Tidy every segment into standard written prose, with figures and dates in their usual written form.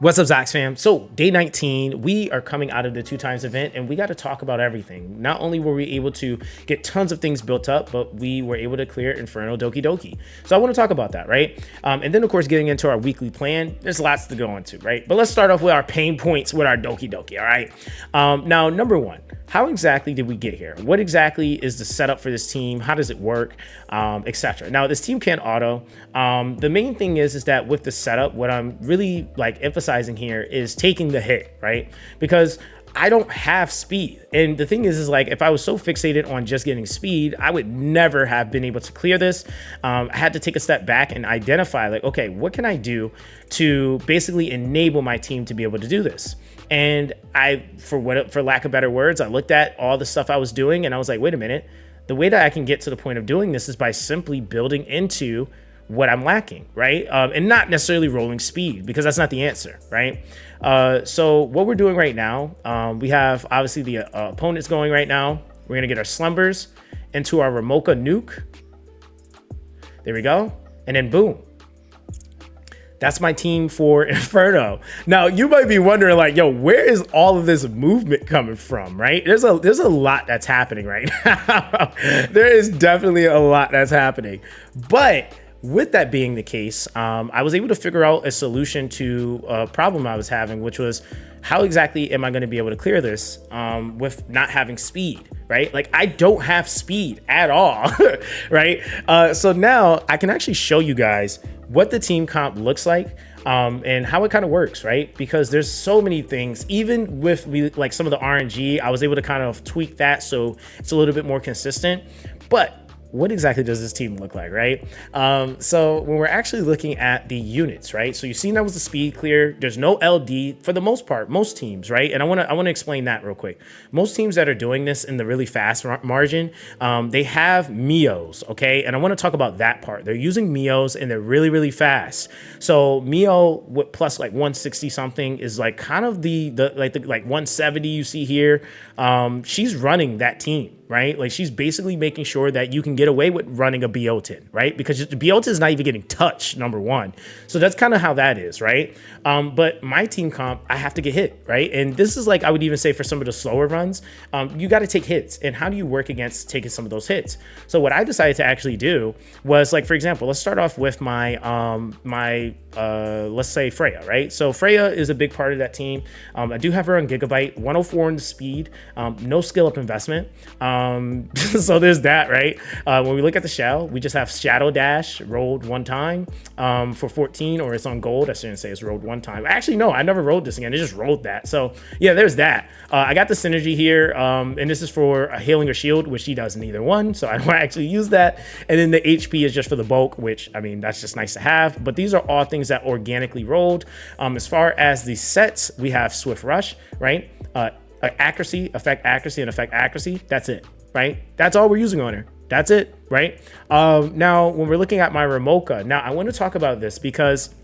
What's up, Zox fam? So day 19, we are coming out of the 2x event and we got to talk about everything. Not only were we able to get tons of things built up, but we were able to clear Inferno DokiDoki. So I want to talk about that, right? And then of course, getting into our weekly plan, there's lots to go into, right? But let's start off with our pain points with our DokiDoki, all right? Now, number one, how exactly did we get here? What exactly is the setup for this team? How does it work, etc. Now, this team can't auto. The main thing is that with the setup, what I'm really like emphasizing here is taking the hit, right? Because I don't have speed. And the thing is like, if I was so fixated on just getting speed, I would never have been able to clear this. I had to take a step back and identify like, okay, what can I do to basically enable my team to be able to do this? And for lack of better words, I looked at all the stuff I was doing and I was like, wait a minute, the way that I can get to the point of doing this is by simply building into what I'm lacking, right? And not necessarily rolling speed, because that's not the answer, right? So what we're doing right now, we have obviously the opponents going right now. We're gonna get our slumbers into our Ramoka nuke. There we go. And then boom. That's my team for Inferno. Now, you might be wondering like, yo, where is all of this movement coming from, right? There's a lot that's happening right now. There is definitely a lot that's happening. But with that being the case, I was able to figure out a solution to a problem I was having, which was how exactly am I going to be able to clear this with not having speed, right? Like I don't have speed at all, right? So now I can actually show you guys what the team comp looks like and how it kind of works, right? Because there's so many things, even with like some of the RNG, I was able to kind of tweak that so it's a little bit more consistent. But what exactly does this team look like, right? So when we're actually looking at the units, right? So you've seen that was the speed clear. There's no LD for the most part, most teams, right? And I wanna explain that real quick. Most teams that are doing this in the really fast margin, they have Mios, okay? And I wanna talk about that part. They're using Mios and they're really, really fast. So Mio with plus like 160 something is like kind of the 170 you see here. She's running that team, right? Like she's basically making sure that you can get away with running a Biotin, right? Because the Biotin is not even getting touched, number one. So that's kind of how that is, right? But my team comp, I have to get hit, right? And this is like, I would even say for some of the slower runs, you got to take hits. And how do you work against taking some of those hits? So what I decided to actually do was like, for example, let's start off with my, let's say Freya, right? So Freya is a big part of that team. I do have her on Gigabyte, 104 in the speed, no skill up investment. So there's that, right? When we look at the shell, we just have Shadow Dash rolled one time for 14, or it's on gold. I shouldn't say it's rolled one time. Actually, no, I never rolled this again. It just rolled that. So yeah, there's that. I got the synergy here, and this is for a healing or shield, which she does neither one. So I don't actually use that. And then the HP is just for the bulk, which I mean, that's just nice to have. But these are all things that organically rolled. As far as the sets, we have Swift Rush, right? Accuracy, effect accuracy, and effect accuracy. That's it, right? That's all we're using on her. That's it, right? Now, when we're looking at my Ramoka, now I want to talk about this because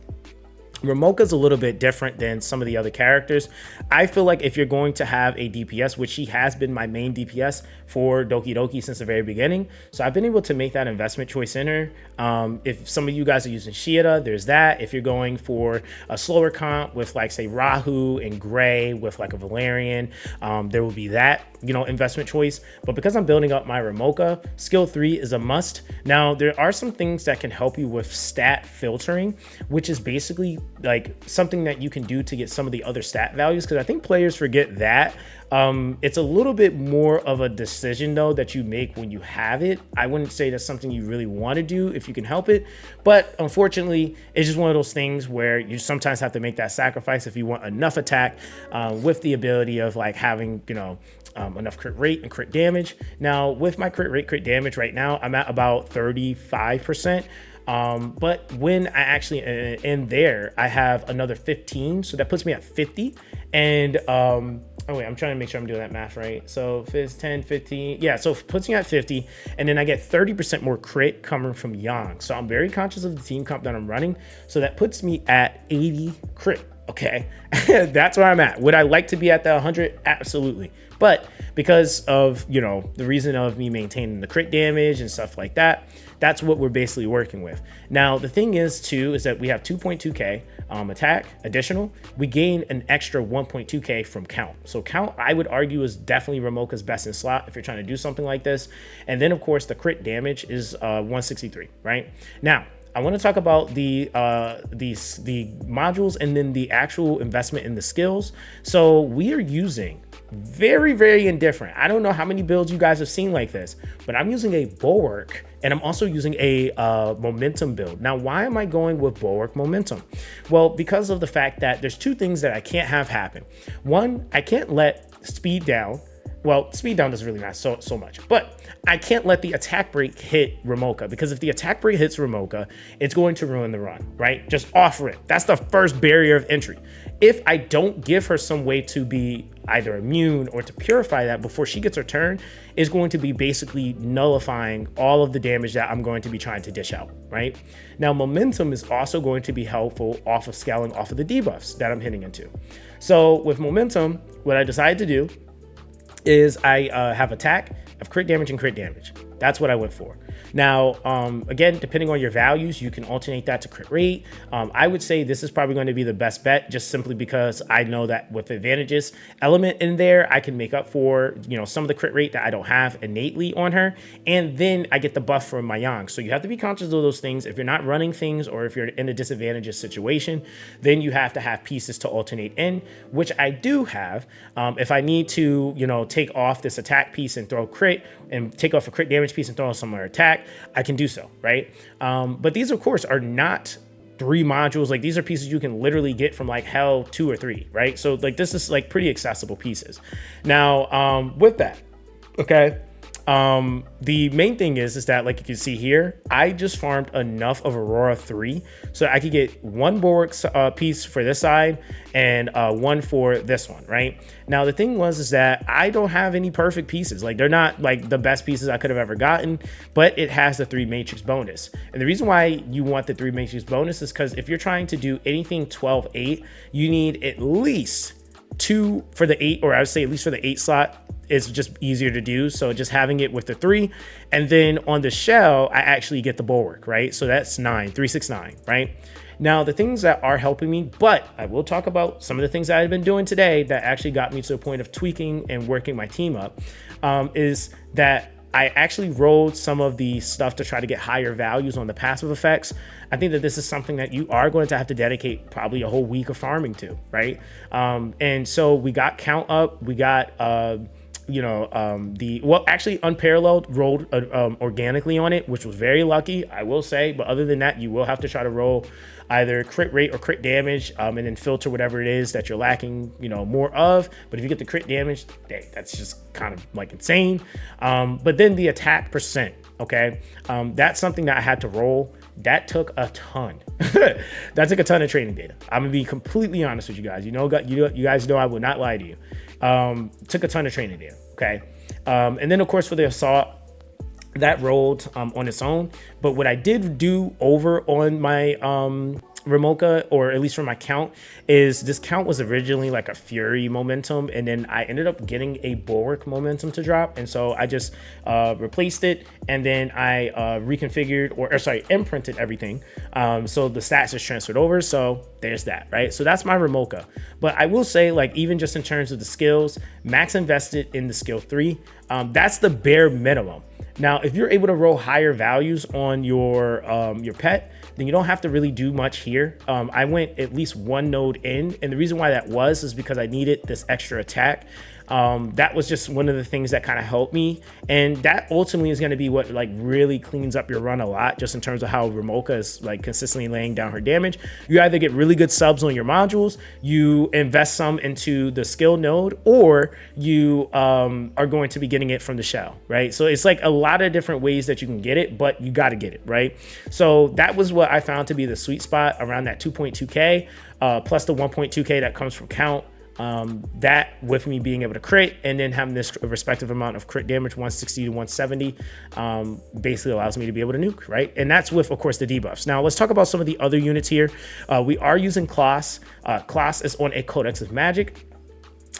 Ramoka's a little bit different than some of the other characters. I feel like if you're going to have a DPS, which she has been my main DPS for DokiDoki since the very beginning, so I've been able to make that investment choice in her. If some of you guys are using Shieda, there's that. If you're going for a slower comp with like say Rahu and Gray with like a Valerian, there will be that, you know, investment choice. But because I'm building up my Ramoka, skill 3 is a must. Now there are some things that can help you with stat filtering, which is basically like something that you can do to get some of the other stat values, because I think players forget that. It's a little bit more of a decision though that you make when you have it. I wouldn't say that's something you really want to do if you can help it, but unfortunately it's just one of those things where you sometimes have to make that sacrifice if you want enough attack with the ability of like having, you know, enough crit rate and crit damage. Now with my crit rate, crit damage right now, I'm at about 35%. But when I actually in there, I have another 15. So that puts me at 50. And, oh wait, I'm trying to make sure I'm doing that math right. So if it's 10, 15, yeah, so it puts me at 50. And then I get 30% more crit coming from Yang. So I'm very conscious of the team comp that I'm running. So that puts me at 80 crit. Okay, that's where I'm at. Would I like to be at the 100? Absolutely. But because of, you know, the reason of me maintaining the crit damage and stuff like that. That's what we're basically working with. Now, the thing is too, is that we have 2.2k attack additional. We gain an extra 1.2k from count. So count, I would argue, is definitely Ramoka's best in slot if you're trying to do something like this. And then of course the crit damage is 163, right? Now, I want to talk about the modules and then the actual investment in the skills. So we are using very indifferent. I don't know how many builds you guys have seen like this, but I'm using a bulwark and I'm also using a momentum build. Now, why am I going with bulwark momentum? Well, because of the fact that there's two things that I can't have happen. One, I can't let speed down. Well, speed down doesn't really matter so much, but I can't let the attack break hit Ramoka, because if the attack break hits Ramoka, it's going to ruin the run, right? Just offer it. That's the first barrier of entry. If I don't give her some way to be either immune or to purify that before she gets her turn, is going to be basically nullifying all of the damage that I'm going to be trying to dish out, right? Now, momentum is also going to be helpful off of scaling off of the debuffs that I'm hitting into. So with momentum, what I decided to do is I have attack, I have crit damage and crit damage. That's what I went for. Now, again, depending on your values, you can alternate that to crit rate. I would say this is probably going to be the best bet, just simply because I know that with the advantages element in there, I can make up for, you know, some of the crit rate that I don't have innately on her. And then I get the buff from my Yang. So you have to be conscious of those things. If you're not running things, or if you're in a disadvantageous situation, then you have to have pieces to alternate in, which I do have. If I need to, you know, take off this attack piece and throw crit, and take off a crit damage piece and throw on some other attack, I can do so, right? But these, of course, are not 3 modules. Like, these are pieces you can literally get from like hell 2 or 3, right? So like, this is like pretty accessible pieces. Now, with that, okay, the main thing is that, like you can see here, I just farmed enough of Aurora 3 so I could get 1 bulwark piece for this side and 1 for this one, right? Now, the thing is that I don't have any perfect pieces. Like, they're not like the best pieces I could have ever gotten, but it has the 3 matrix bonus. And the reason why you want the 3 matrix bonus is because if you're trying to do anything 12-8, you need at least 2 for the 8, or I would say at least for the 8 slot. It's just easier to do. So just having it with the 3, and then on the shell, I actually get the bulwark, right? So that's 9, 3, 6, 9, right? Now, the things that are helping me, but I will talk about some of the things that I've been doing today that actually got me to the point of tweaking and working my team up, is that I actually rolled some of the stuff to try to get higher values on the passive effects. I think that this is something that you are going to have to dedicate probably a whole week of farming to, right? And so we got count up, we got, actually Unparalleled rolled organically on it, which was very lucky, I will say. But other than that, you will have to try to roll either crit rate or crit damage, and then filter whatever it is that you're lacking, you know, more of. But if you get the crit damage, that's just kind of like insane. But then the attack percent, okay, that's something that I had to roll. That took a ton. That took a ton of training data. I'm gonna be completely honest with you guys. You guys know I will not lie to you. Took a ton of training data. Okay, and then of course for the assault, that rolled on its own. But what I did do over on my Ramoka, or at least for my count, is this count was originally like a Fury momentum, and then I ended up getting a bulwark momentum to drop, and so I just replaced it, and then I imprinted everything, so the stats just transferred over. So there's that, right? So that's my Ramoka. But I will say, like, even just in terms of the skills, max invested in the skill 3, that's the bare minimum. Now, if you're able to roll higher values on your pet, then you don't have to really do much here. I went at least 1 node in, and the reason why that is because I needed this extra attack. That was just one of the things that kind of helped me, and that ultimately is going to be what like really cleans up your run a lot, just in terms of how Ramoka is like consistently laying down her damage. You either get really good subs on your modules, you invest some into the skill node, or you are going to be getting it from the shell, right? So it's like a lot of different ways that you can get it, but you got to get it, right? So that was what I found to be the sweet spot, around that 2.2k plus the 1.2k that comes from count. That with me being able to crit, and then having this respective amount of crit damage, 160 to 170, basically allows me to be able to nuke, right? And that's with, of course, the debuffs. Now let's talk about some of the other units here. We are using Claus. Claus is on a Codex of Magic.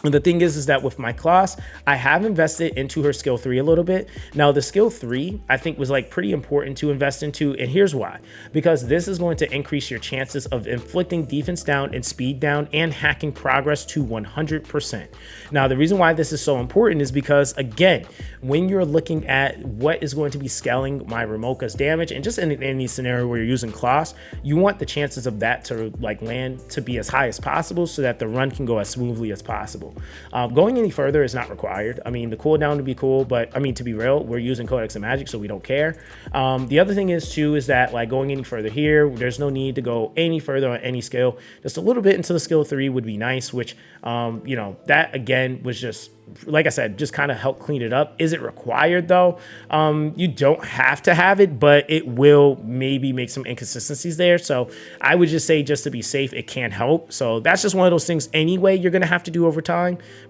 And the thing is that with my class, I have invested into her skill 3 a little bit. Now, the skill 3, I think, was like pretty important to invest into. And here's why. Because this is going to increase your chances of inflicting defense down and speed down and hacking progress to 100%. Now, the reason why this is so important is because, again, when you're looking at what is going to be scaling my Ramoka's damage, and just in any scenario where you're using class, you want the chances of that to like land to be as high as possible so that the run can go as smoothly as possible. Going any further is not required. I mean, the cooldown would be cool, but I mean, to be real, we're using Codex and Magic, so we don't care. The other thing is too, is that like going any further here, there's no need to go any further on any skill. Just a little bit into the skill 3 would be nice, which, you know, that again was just, like I said, just kind of help clean it up. Is it required though? You don't have to have it, but it will maybe make some inconsistencies there. So I would just say, just to be safe, it can help. So that's just one of those things anyway you're going to have to do over time.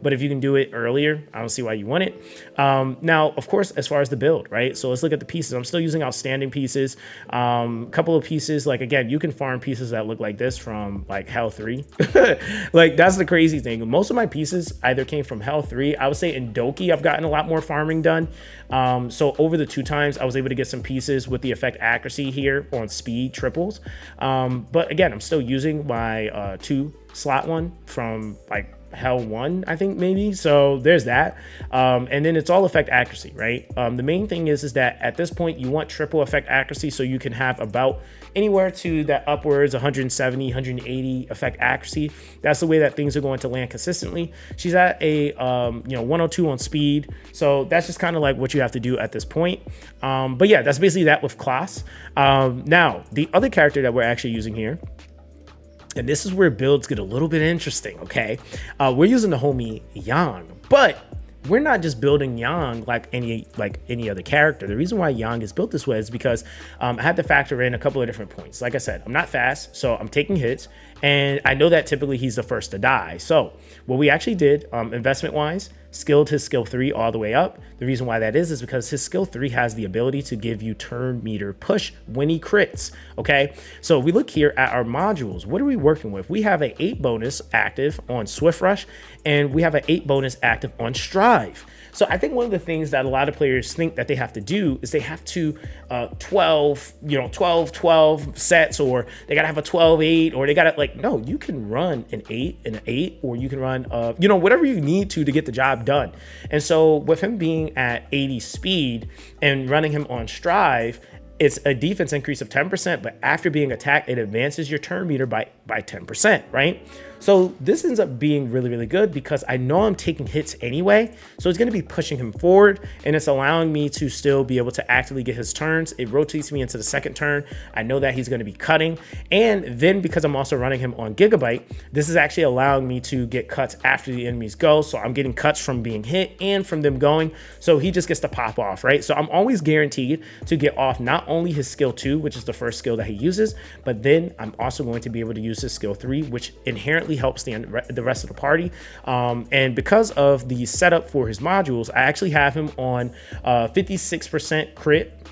But if you can do it earlier, I don't see why you want it. Now, of course, as far as the build, right? So let's look at the pieces. I'm still using outstanding pieces. Couple of pieces, like again, you can farm pieces that look like this from like Hell 3. Like that's the crazy thing. Most of my pieces either came from Hell 3. I would say in Doki, I've gotten a lot more farming done. So over the 2 times, I was able to get some pieces with the effect accuracy here on speed triples. But again, I'm still using my 2 slot one from like Hell 1, I think maybe. So there's that. And then it's all effect accuracy, right? The main thing is that at this point you want triple effect accuracy, so you can have about anywhere to that upwards 170, 180 effect accuracy. That's the way that things are going to land consistently. She's at a you know, 102 on speed, so that's just kind of like what you have to do at this point. But yeah, that's basically that with class. Now the other character that we're actually using here, and this is where builds get a little bit interesting, okay? We're using the homie Yang, but we're not just building Yang like any other character. The reason why Yang is built this way is because I had to factor in a couple of different points. Like I said, I'm not fast, so I'm taking hits, and I know that typically he's the first to die. So what we actually did, investment wise, skilled his skill 3 all the way up. The reason why that is because his skill 3 has the ability to give you turn meter push when he crits. Okay, so we look here at our modules. What are we working with? We have an 8 bonus active on Swift Rush, and we have an 8 bonus active on Strive. So I think one of the things that a lot of players think that they have to do is they have to 12 sets, or they gotta have a 12-8, or they gotta, like, no, you can run an 8 and an 8, or you can run you know, whatever you need to get the job done. And so with him being at 80 speed and running him on Strive, it's a defense increase of 10%, but after being attacked, it advances your turn meter by 10%, right? So this ends up being really, really good because I know I'm taking hits anyway. So it's going to be pushing him forward, and it's allowing me to still be able to actively get his turns. It rotates me into the second turn. I know that he's going to be cutting. And then because I'm also running him on Gigabyte, this is actually allowing me to get cuts after the enemies go. So I'm getting cuts from being hit and from them going. So he just gets to pop off, right? So I'm always guaranteed to get off not only his skill 2, which is the first skill that he uses, but then I'm also going to be able to use his skill 3, which inherently helps the rest of the party. And because of the setup for his modules, I actually have him on 56% crit.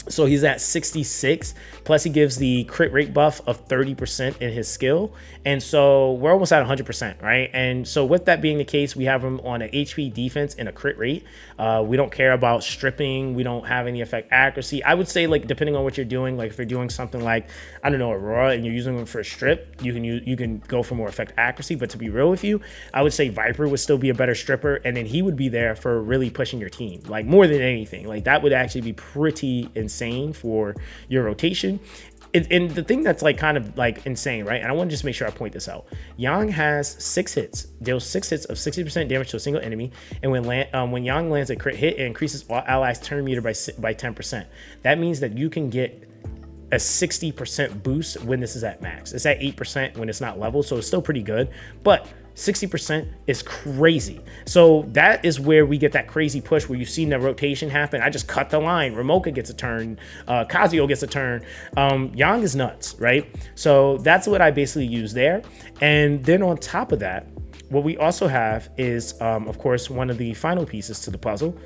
So he's at 66, plus he gives the crit rate buff of 30% in his skill. And so we're almost at 100%, right? And so with that being the case, we have him on an HP defense and a crit rate. We don't care about stripping. We don't have any effect accuracy. I would say, like, depending on what you're doing, like if you're doing something like, I don't know, Aurora, and you're using them for a strip, you can go for more effect accuracy. But to be real with you, I would say Viper would still be a better stripper, and then he would be there for really pushing your team, like more than anything. Like that would actually be pretty insane for your rotation. And the thing that's like kind of like insane, right? And I want to just make sure I point this out. Yang has 6 hits, deals 6 hits of 60% damage to a single enemy, and when Yang lands a crit hit, it increases all allies' turn meter by 10%. That means that you can get a 60% boost when this is at max. It's at 8% when it's not leveled, so it's still pretty good, but 60% is crazy. So that is where we get that crazy push where you've seen the rotation happen. I just cut the line. Ramoka gets a turn. Kazio gets a turn. Yang is nuts, right? So that's what I basically use there. And then on top of that, what we also have is, of course, one of the final pieces to the puzzle,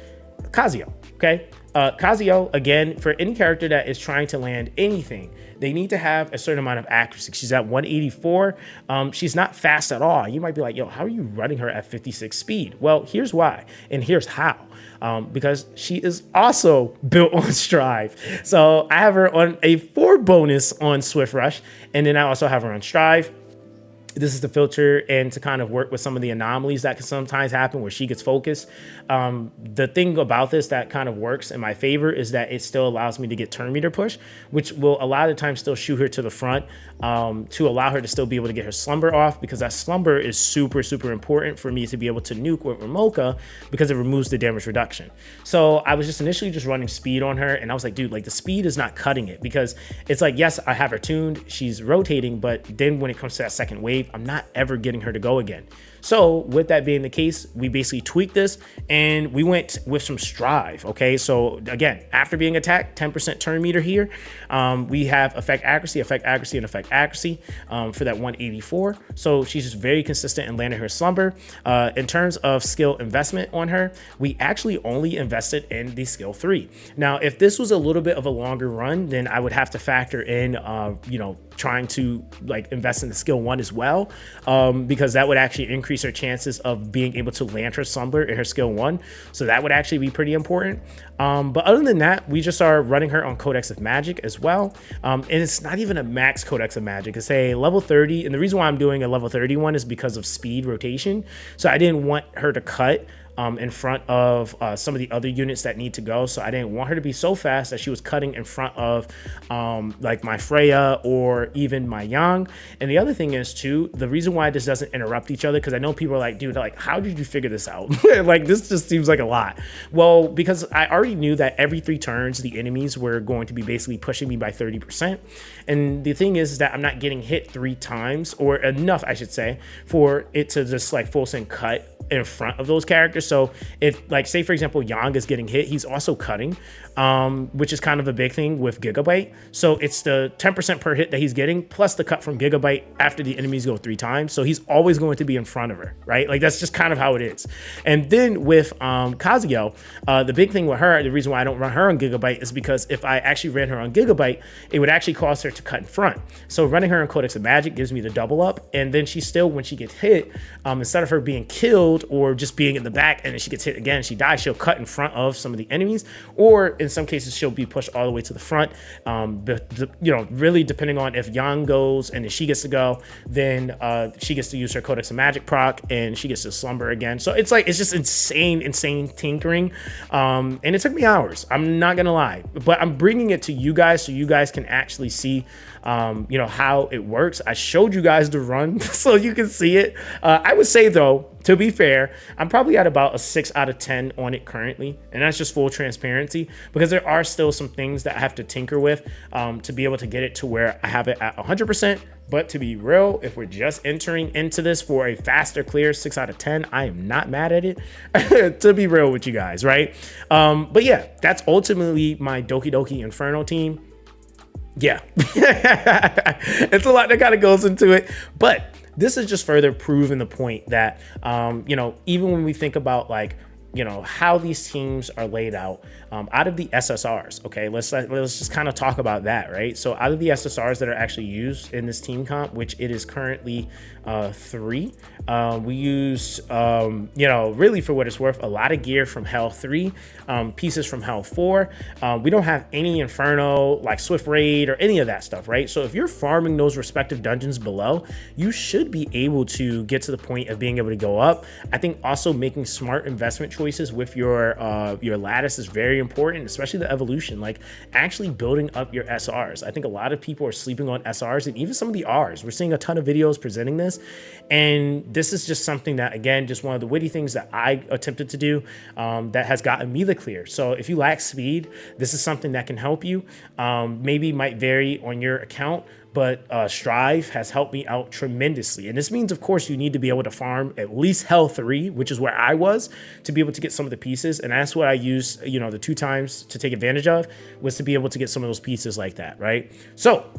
Kazio, okay? Kazio, again, for any character that is trying to land anything, they need to have a certain amount of accuracy. She's at 184. She's not fast at all. You might be like, yo, how are you running her at 56 speed? Well, here's why, and here's how. Because she is also built on Strive. So I have her on a 4 bonus on Swift Rush, and then I also have her on Strive. This is to filter and to kind of work with some of the anomalies that can sometimes happen where she gets focused. The thing about this that kind of works in my favor is that it still allows me to get turn meter push, which will a lot of times still shoot her to the front to allow her to still be able to get her slumber off, because that slumber is super, super important for me to be able to nuke with Ramoka because it removes the damage reduction. So I was just initially just running speed on her, and I was like, dude, like the speed is not cutting it, because it's like, yes, I have her tuned, she's rotating, but then when it comes to that second wave, I'm not ever getting her to go again. So with that being the case, we basically tweaked this and we went with some Strive. Okay, so again, after being attacked, 10% turn meter here. We have effect accuracy, and effect accuracy for that 184. So she's just very consistent in landing her slumber. In terms of skill investment on her, we actually only invested in the skill 3. Now, if this was a little bit of a longer run, then I would have to factor in, you know, trying to like invest in the skill 1 as well, because that would actually increase her chances of being able to land her slumber in her skill 1. So that would actually be pretty important. But other than that, we just are running her on Codex of Magic as well. And it's not even a max Codex of Magic. It's a level 30. And the reason why I'm doing a level 31 is because of speed rotation. So I didn't want her to cut in front of some of the other units that need to go. So I didn't want her to be so fast that she was cutting in front of like my Freya or even my Yang. And the other thing is too, the reason why this doesn't interrupt each other, because I know people are like, dude, like, how did you figure this out? Like, this just seems like a lot. Well, because I already knew that every 3 turns, the enemies were going to be basically pushing me by 30%. And the thing is that I'm not getting hit 3 times, or enough, I should say, for it to just like full send cut in front of those characters. So if, like, say for example, Yang is getting hit, he's also cutting, which is kind of a big thing with Gigabyte. So it's the 10% per hit that he's getting plus the cut from Gigabyte after the enemies go 3 times. So he's always going to be in front of her, right? Like, that's just kind of how it is. And then with Kazio, the big thing with her, the reason why I don't run her on Gigabyte is because if I actually ran her on Gigabyte, it would actually cause her to cut in front. So running her on Codex of Magic gives me the double up. And then she still, when she gets hit, instead of her being killed or just being in the back and then she gets hit again and she dies, she'll cut in front of some of the enemies, or in some cases she'll be pushed all the way to the front. You know, really depending on if Yang goes and if she gets to go, then she gets to use her Codex of Magic proc and she gets to slumber again. So it's like, it's just insane tinkering, and it took me hours, I'm not gonna lie, but I'm bringing it to you guys so you guys can actually see you know, how it works. I showed you guys the run so you can see it. I would say though, to be fair, I'm probably at about a 6 out of 10 on it currently, and that's just full transparency, because there are still some things that I have to tinker with to be able to get it to where I have it at 100%. But to be real, if we're just entering into this for a faster clear 6 out of 10, I am not mad at it, to be real with you guys, right? But yeah, that's ultimately my DokiDoki Inferno team. Yeah, it's a lot that kind of goes into it, but this is just further proving the point that, you know, even when we think about like, you know, how these teams are laid out, out of the SSRs, okay, let's just kind of talk about that, right? So out of the SSRs that are actually used in this team comp, which it is currently 3, we use, you know, really for what it's worth, a lot of gear from Hell 3, pieces from Hell 4. We don't have any Inferno, like Swift Raid or any of that stuff, right? So if you're farming those respective dungeons below, you should be able to get to the point of being able to go up. I think also making smart investment choices with your lattice is very important, especially the evolution, like actually building up your SRs. I think a lot of people are sleeping on SRs and even some of the Rs. We're seeing a ton of videos presenting this, and this is just something that, again, just one of the witty things that I attempted to do that has gotten me the clear. So if you lack speed, this is something that can help you. Maybe might vary on your account, but Strive has helped me out tremendously. And this means, of course, you need to be able to farm at least Hell 3, which is where I was, to be able to get some of the pieces. And that's what I used, you know, the 2 times to take advantage of, was to be able to get some of those pieces like that, right? So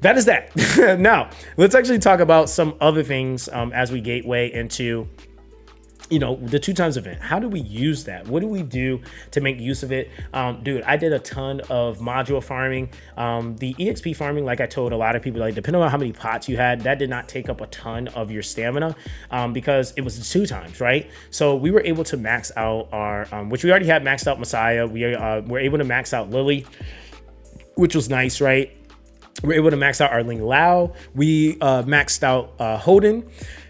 that is that. Now, let's actually talk about some other things as we gateway into you know, the 2x event. How do we use that? What do we do to make use of it? Dude, I did a ton of module farming. The EXP farming, like I told a lot of people, like depending on how many pots you had, that did not take up a ton of your stamina because it was 2x, right? So we were able to max out our, which we already had maxed out Messiah. We were able to max out Lily, which was nice, right? We're able to max out our Ling Lao. We maxed out Holden.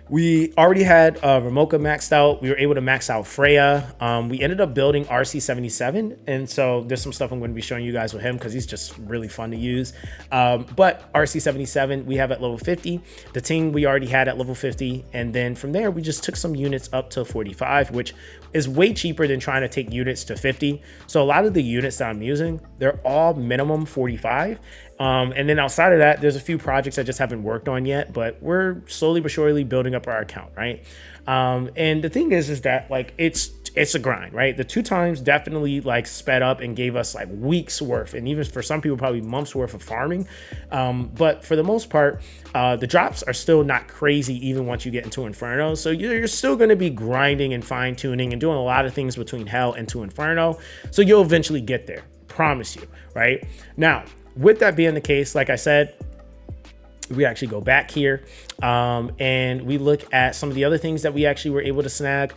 We already had Ramoka maxed out. We were able to max out Freya. We ended up building RC77. And so there's some stuff I'm going to be showing you guys with him because he's just really fun to use. But RC77, we have at level 50. The Ting we already had at level 50. And then from there, we just took some units up to 45, which is way cheaper than trying to take units to 50. So a lot of the units that I'm using, they're all minimum 45. And then outside of that, there's a few projects I just haven't worked on yet, but we're slowly but surely building up our account, right? And the thing is that like it's a grind, right? The 2x definitely like sped up and gave us like weeks worth, and even for some people probably months worth of farming. But for the most part, the drops are still not crazy even once you get into Inferno. So you're still going to be grinding and fine tuning and doing a lot of things between Hell and to Inferno. So you'll eventually get there, promise you, right? Now, with that being the case, like I said, we actually go back here and we look at some of the other things that we actually were able to snag.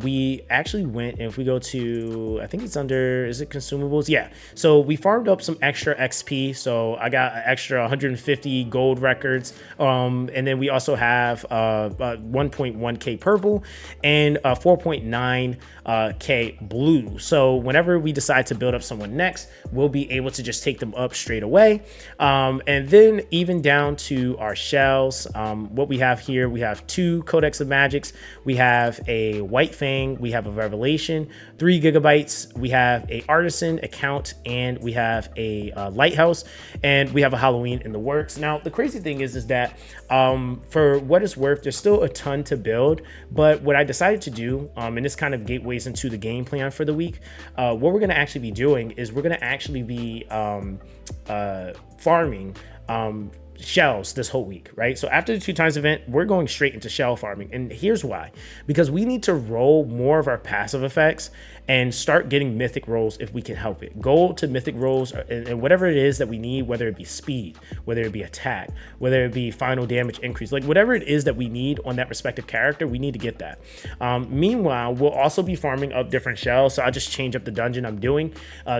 We actually went, and if we go to, I think it's under, is it consumables? Yeah. So we farmed up some extra XP. So I got an extra 150 gold records. And then we also have 1.1k purple and 4.9k blue. So whenever we decide to build up someone next, we'll be able to just take them up straight away. And then even down to our shells, what we have here, we have 2 Codex of Magics. We have a White Fang, we have a Revelation, 3 gigabytes, we have a Artisan account, and we have a Lighthouse, and we have a Halloween in the works. Now, the crazy thing is that for what it's worth, there's still a ton to build, but what I decided to do, and this kind of gateways into the game plan for the week, what we're going to actually be doing is we're going to actually be farming shells this whole week, right? So after the 2x event, we're going straight into shell farming. And here's why: because we need to roll more of our passive effects and start getting mythic rolls if we can help it. Gold to mythic rolls and whatever it is that we need, whether it be speed, whether it be attack, whether it be final damage increase, like whatever it is that we need on that respective character, we need to get that. Meanwhile, we'll also be farming up different shells. So I'll just change up the dungeon I'm doing.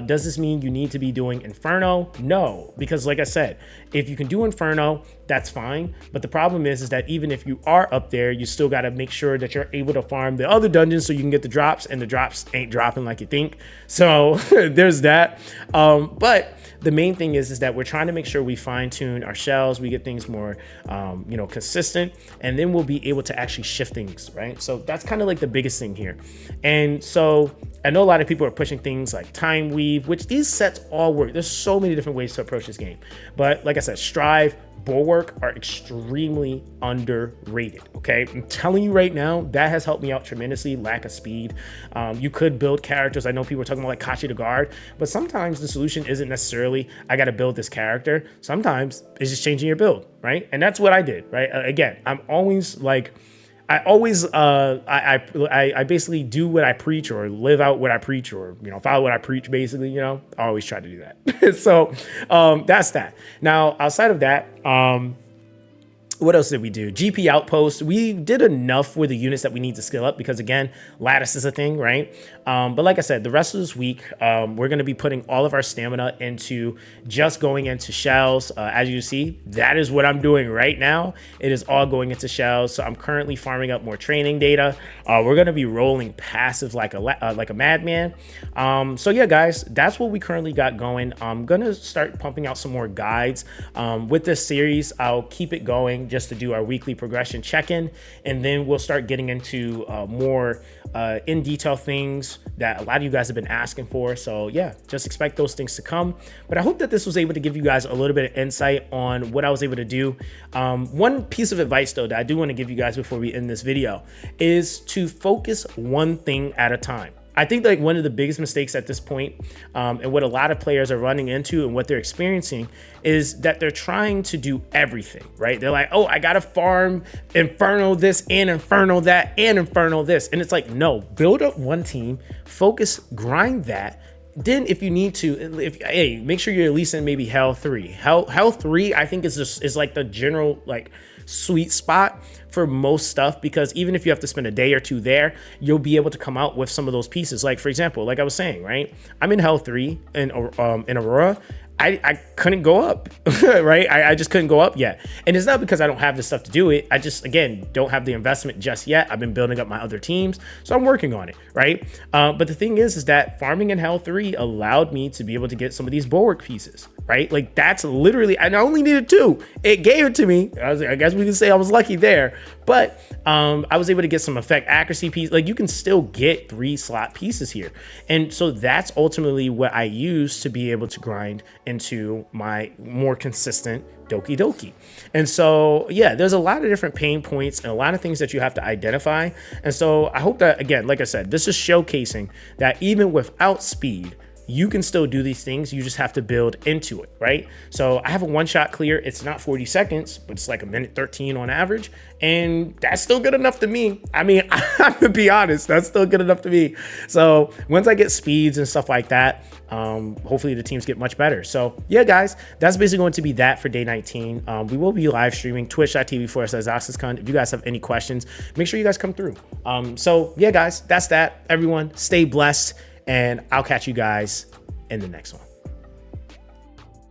Does this mean you need to be doing Inferno? No, because like I said, if you can do Inferno, that's fine. But the problem is that even if you are up there, you still got to make sure that you're able to farm the other dungeons so you can get the drops, and the drops ain't dropping like you think. So there's that. But the main thing is that we're trying to make sure we fine tune our shells, we get things more, you know, consistent, and then we'll be able to actually shift things, right? So that's kind of like the biggest thing here. And so I know a lot of people are pushing things like Time Weave, which these sets all work. There's so many different ways to approach this game. But like I said, Strive, Bulwark are extremely underrated, okay? I'm telling you right now, that has helped me out tremendously. Lack of speed. You could build characters. I know people are talking about like Kachi the Guard, but sometimes the solution isn't necessarily, I got to build this character. Sometimes it's just changing your build, right? And that's what I did, right? Again, I'm always like, I basically do what I preach, or live out what I preach, or, you know, follow what I preach, basically, you know. I always try to do that. So that's that. Now, outside of that, what else did we do? GP Outpost. We did enough with the units that we need to skill up because, again, lattice is a thing, right? But like I said, the rest of this week, we're going to be putting all of our stamina into just going into shells. As you see, that is what I'm doing right now. It is all going into shells. So I'm currently farming up more training data. We're going to be rolling passive like a madman. So yeah, guys, that's what we currently got going. I'm going to start pumping out some more guides. With this series, I'll keep it going just to do our weekly progression check-in, and then we'll start getting into more in detail things that a lot of you guys have been asking for. So yeah, just expect those things to come. But I hope that this was able to give you guys a little bit of insight on what I was able to do. One piece of advice though that I do want to give you guys before we end this video is to focus one thing at a time. I think like one of the biggest mistakes at this point, and what a lot of players are running into and what they're experiencing is that they're trying to do everything, right? They're like, oh, I gotta farm Inferno this and Inferno that and Inferno this. And it's like, no, build up one team, focus, grind that. Then if you need to, hey, make sure you're at least in maybe Hell 3. Hell 3, I think is like the general like sweet spot for most stuff, because even if you have to spend a day or two there, you'll be able to come out with some of those pieces. Like for example, like I was saying, right? I'm in Hell 3 in Aurora. I couldn't go up, right? I just couldn't go up yet. And it's not because I don't have the stuff to do it. I just, again, don't have the investment just yet. I've been building up my other teams, so I'm working on it, right? But the thing is that farming in Hell 3 allowed me to be able to get some of these bulwark pieces, right? Like that's literally, and I only needed 2. It gave it to me. I guess we can say I was lucky there, but I was able to get some effect accuracy piece. Like you can still get 3 slot pieces here. And so that's ultimately what I use to be able to grind into my more consistent DokiDoki. And so, yeah, there's a lot of different pain points and a lot of things that you have to identify. And so I hope that, again, like I said, this is showcasing that even without speed, you can still do these things. You just have to build into it, right? So I have a one-shot clear. It's not 40 seconds, but it's like a minute 13 on average. And that's still good enough to me. I mean, I'm gonna be honest, that's still good enough to me. So once I get speeds and stuff like that, hopefully the teams get much better. So yeah, guys, that's basically going to be that for day 19. We will be live streaming twitch.tv/Zoxaskun. If you guys have any questions, make sure you guys come through. So yeah, guys, that's that. Everyone stay blessed, and I'll catch you guys in the next one.